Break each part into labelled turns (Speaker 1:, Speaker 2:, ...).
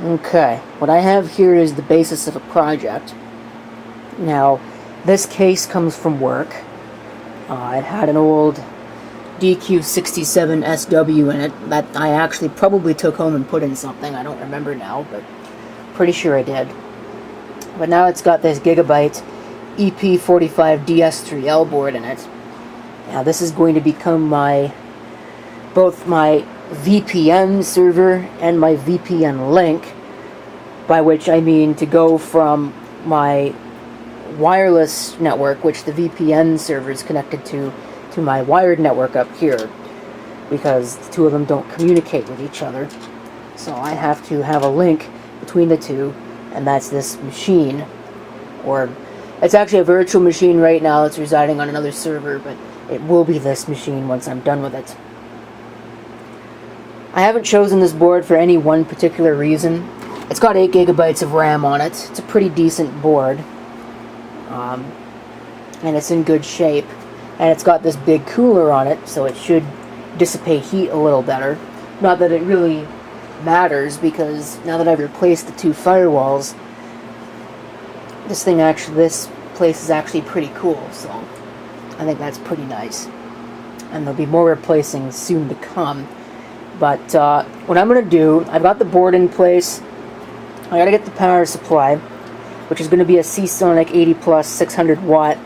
Speaker 1: Okay, what I have here is the basis of a project. Now, this case comes from work. It had an old DQ67SW in it that I actually probably took home and put in something. I don't remember now, but pretty sure I did. But now it's got this Gigabyte EP45DS3L board in it. Now this is going to become both my VPN server and my VPN link, by which I mean to go from my wireless network, which the VPN server is connected to my wired network up here, because the two of them don't communicate with each other. So I have to have a link between the two, and that's this machine. Or it's actually a virtual machine right now that's residing on another server, but it will be this machine once I'm done with it. I haven't chosen this board for any one particular reason. It's got 8 gigabytes of RAM on it. It's a pretty decent board. And it's in good shape. And it's got this big cooler on it, so it should dissipate heat a little better. Not that it really matters, because now that I've replaced the 2 firewalls, this place is actually pretty cool, so I think that's pretty nice. And there'll be more replacing soon to come. But what I'm going to do, I've got the board in place. I got to get the power supply, which is going to be a Seasonic 80 Plus 600 watt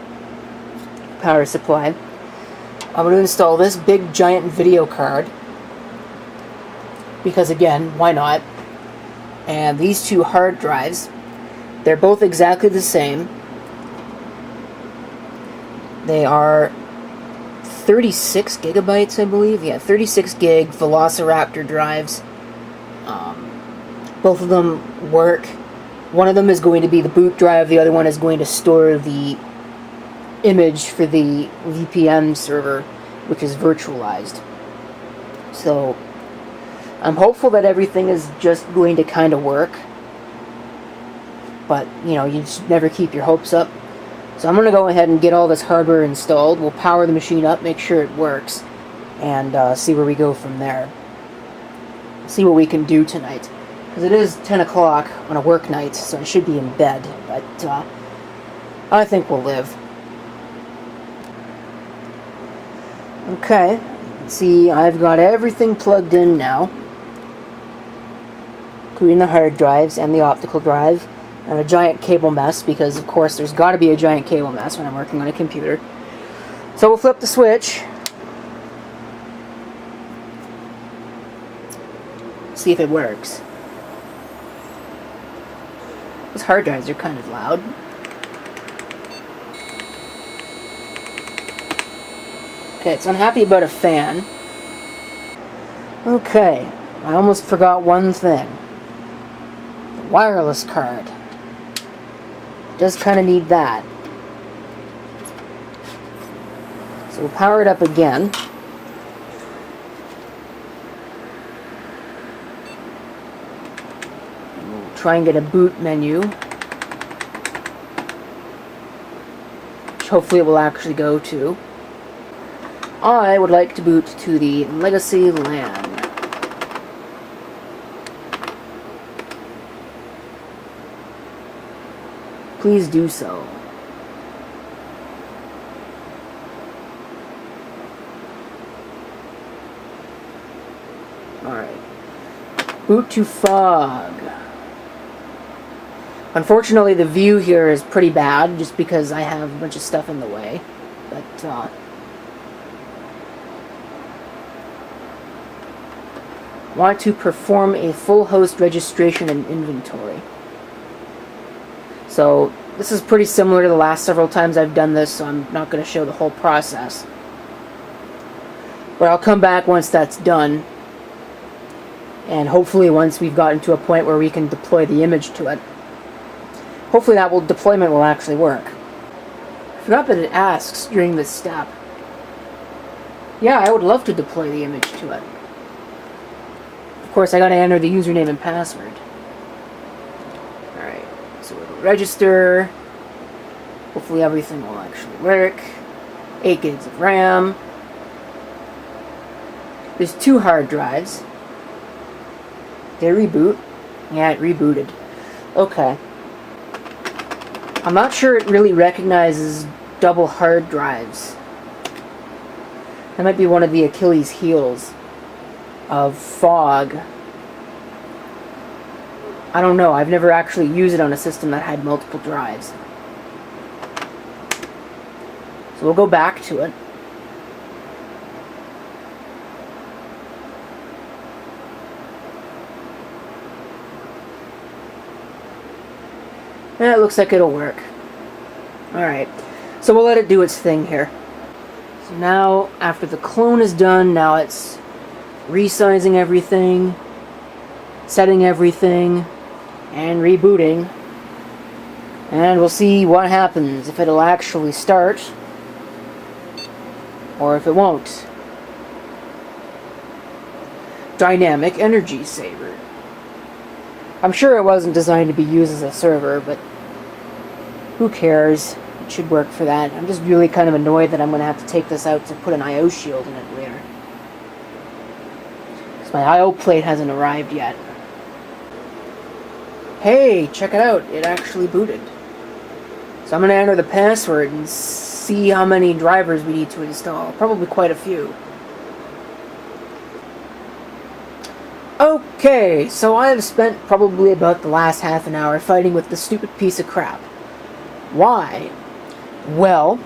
Speaker 1: power supply. I'm going to install this big giant video card, because again, why not? And these 2 hard drives, they're both exactly the same. They are 36 gigabytes, I believe. Yeah, 36 gig Velociraptor drives. Both of them work. One of them is going to be the boot drive, the other one is going to store the image for the VPN server, which is virtualized. So I'm hopeful that everything is just going to kind of work, but you know, you just never keep your hopes up. So I'm going to go ahead and get all this hardware installed. We'll power the machine up, make sure it works, and see where we go from there. See what we can do tonight, because it is 10 o'clock on a work night, so I should be in bed, but I think we'll live. Okay, see, I've got everything plugged in now, including the hard drives and the optical drive, and a giant cable mess, because of course there's got to be a giant cable mess when I'm working on a computer. So we'll flip the switch, see if it works. Those hard drives are kind of loud. Okay, it's unhappy about a fan. Okay, I almost forgot one thing. The wireless card. Does kind of need that. So we'll power it up again. And we'll try and get a boot menu, which hopefully it will actually go to. I would like to boot to the Legacy LAN. Please do so. Alright. Boot to Fog. Unfortunately, the view here is pretty bad, just because I have a bunch of stuff in the way. But, want to perform a full host registration and inventory. So this is pretty similar to the last several times I've done this, so I'm not going to show the whole process. But I'll come back once that's done, and hopefully once we've gotten to a point where we can deploy the image to it. Hopefully deployment will actually work. I forgot that it asks during this step. Yeah, I would love to deploy the image to it. Of course, I gotta enter the username and password. Alright, so we'll register. Hopefully everything will actually work. 8 gigs of RAM. There's 2 hard drives. They reboot. Yeah, it rebooted. Okay. I'm not sure it really recognizes double hard drives. That might be one of the Achilles heels of Fog. I don't know. I've never actually used it on a system that had multiple drives. So we'll go back to it. And it looks like it'll work. Alright. So we'll let it do its thing here. So now, after the clone is done, now it's resizing everything, setting everything, and rebooting. And we'll see what happens, if it'll actually start, or if it won't. Dynamic energy saver. I'm sure it wasn't designed to be used as a server, but who cares? It should work for that. I'm just really kind of annoyed that I'm going to have to take this out to put an I/O shield in it later. Because my I/O plate hasn't arrived yet. Hey, check it out. It actually booted. So I'm going to enter the password and see how many drivers we need to install. Probably quite a few. Okay, so I have spent probably about the last half an hour fighting with this stupid piece of crap. Why? Well,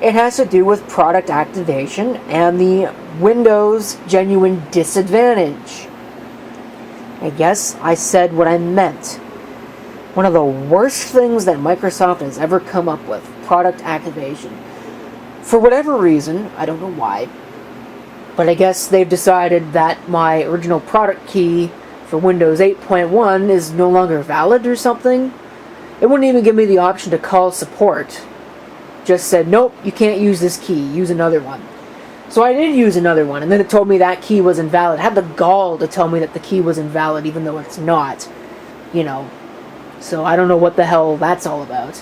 Speaker 1: it has to do with product activation and the Windows genuine disadvantage. I guess I said what I meant. One of the worst things that Microsoft has ever come up with, product activation. For whatever reason, I don't know why, but I guess they've decided that my original product key for Windows 8.1 is no longer valid or something. It wouldn't even give me the option to call support. Just said, nope, you can't use this key, use another one. So I did use another one, and then it told me that key was invalid. It had the gall to tell me that the key was invalid, even though it's not. You know. So I don't know what the hell that's all about.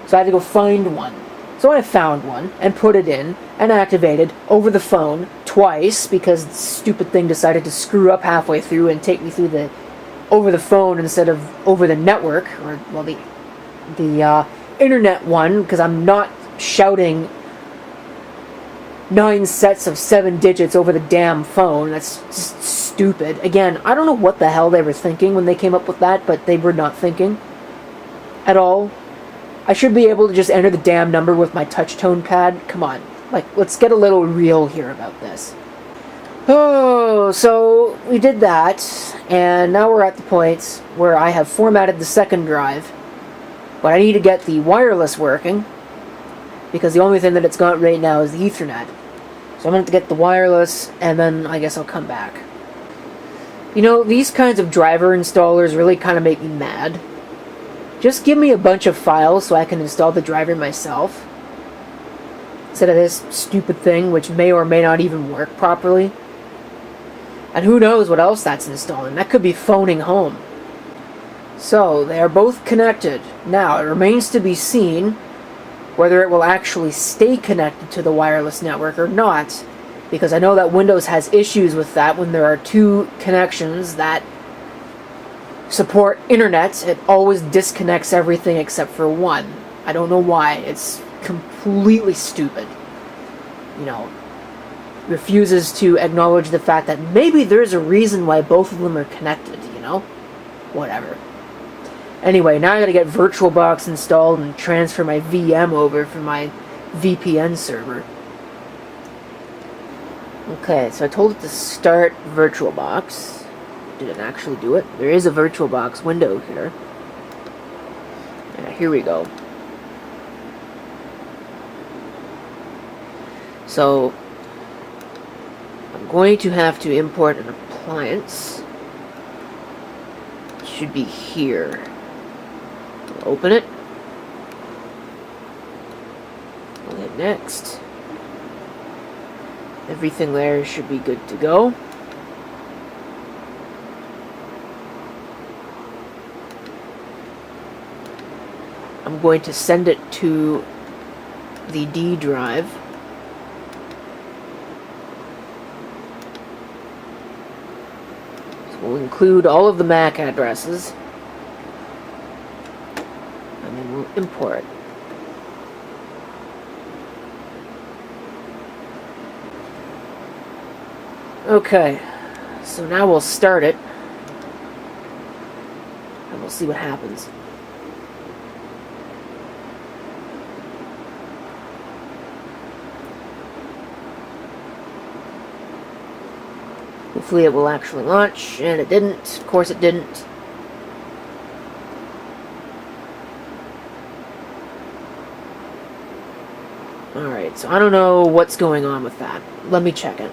Speaker 1: So I had to go find one. So I found one, and put it in, and activated over the phone twice, because the stupid thing decided to screw up halfway through and take me through the over the phone instead of over the network, or, well, the internet one, because I'm not shouting 9 sets of 7 digits over the damn phone. That's just stupid. Again, I don't know what the hell they were thinking when they came up with that, but they were not thinking at all. I should be able to just enter the damn number with my touch tone pad. Come on. Like, let's get a little real here about this. Oh, so we did that, and now we're at the point where I have formatted the second drive, but I need to get the wireless working, because the only thing that it's got right now is the Ethernet. So I'm going to have to get the wireless, and then I guess I'll come back. You know, these kinds of driver installers really kind of make me mad. Just give me a bunch of files so I can install the driver myself, instead of this stupid thing which may or may not even work properly. And who knows what else that's installing. That could be phoning home. So, they are both connected. Now, it remains to be seen whether it will actually stay connected to the wireless network or not. Because I know that Windows has issues with that when there are two connections that support internet. It always disconnects everything except for one. I don't know why. It's completely stupid. You know, refuses to acknowledge the fact that maybe there's a reason why both of them are connected, you know? Whatever. Anyway, now I gotta get VirtualBox installed and transfer my VM over from my VPN server. Okay, so I told it to start VirtualBox. Did it actually do it? There is a VirtualBox window here. Yeah, here we go. So, I'm going to have to import an appliance. It should be here. I'll open it. I'll hit next. Everything there should be good to go. I'm going to send it to the D drive. will include all of the MAC addresses. And then we'll import. Okay, so now we'll start it. And we'll see what happens. Hopefully it will actually launch, and it didn't. Of course it didn't. Alright, so I don't know what's going on with that. Let me check it.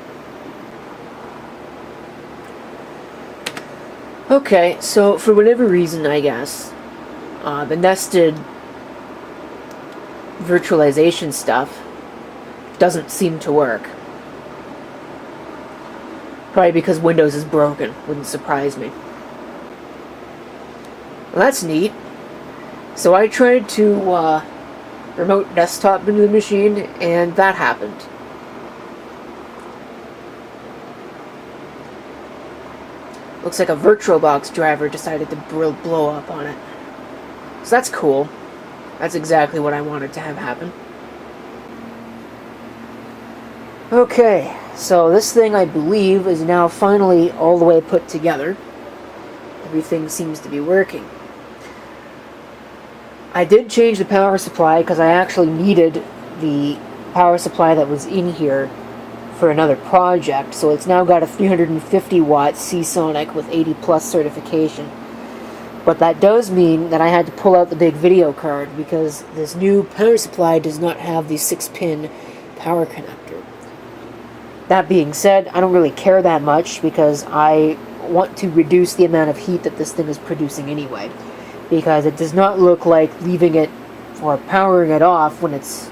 Speaker 1: Okay, so for whatever reason, I guess, the nested virtualization stuff doesn't seem to work. Probably because Windows is broken. Wouldn't surprise me. Well, that's neat. So I tried to remote desktop into the machine, and that happened. Looks like a VirtualBox driver decided to blow up on it. So that's cool. That's exactly what I wanted to have happen. Okay, so this thing, I believe, is now finally all the way put together. Everything seems to be working. I did change the power supply because I actually needed the power supply that was in here for another project, so it's now got a 350 watt Seasonic with 80 plus certification. But that does mean that I had to pull out the big video card because this new power supply does not have the 6-pin power connector. That being said, I don't really care that much because I want to reduce the amount of heat that this thing is producing anyway, because it does not look like leaving it or powering it off when it's,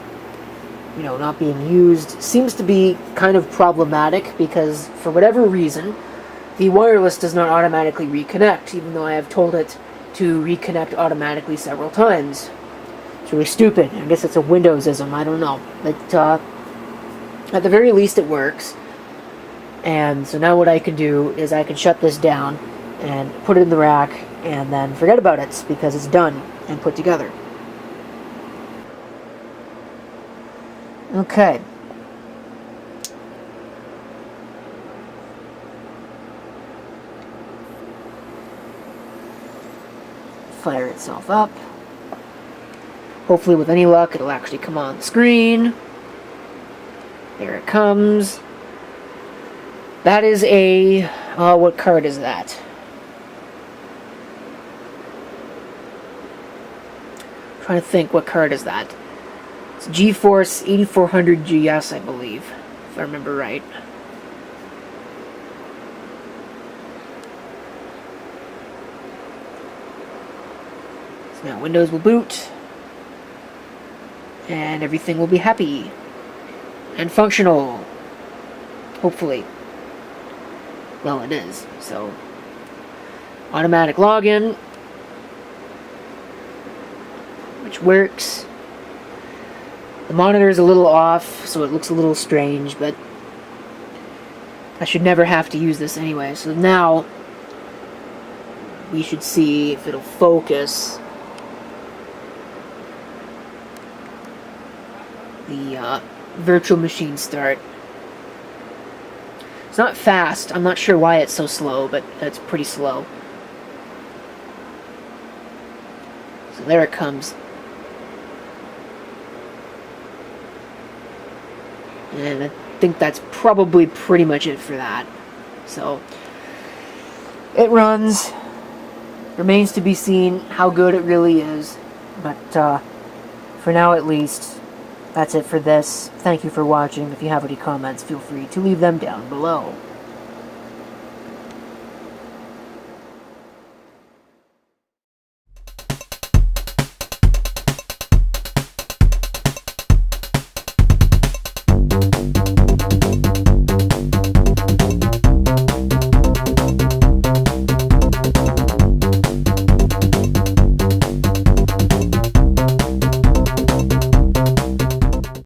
Speaker 1: you know, not being used seems to be kind of problematic because for whatever reason the wireless does not automatically reconnect, even though I have told it to reconnect automatically several times. It's really stupid. I guess it's a Windowsism, I don't know. But at the very least it works. And so now what I can do is I can shut this down and put it in the rack and then forget about it because it's done and put together. Okay. Fire itself up. Hopefully with any luck it'll actually come on the screen. There it comes. That is a... what card is that? I'm trying to think, what card is that? It's GeForce 8400 GS, I believe, if I remember right. So now Windows will boot, and everything will be happy and functional, hopefully. Well, it is. So, automatic login, which works. The monitor is a little off, so it looks a little strange, but I should never have to use this anyway. So now we should see if it'll focus the virtual machine start. It's not fast. I'm not sure why it's so slow, but it's pretty slow. So there it comes. And I think that's probably pretty much it for that. So, it runs. Remains to be seen how good it really is. But, for now at least, that's it for this. Thank you for watching. If you have any comments, feel free to leave them down below.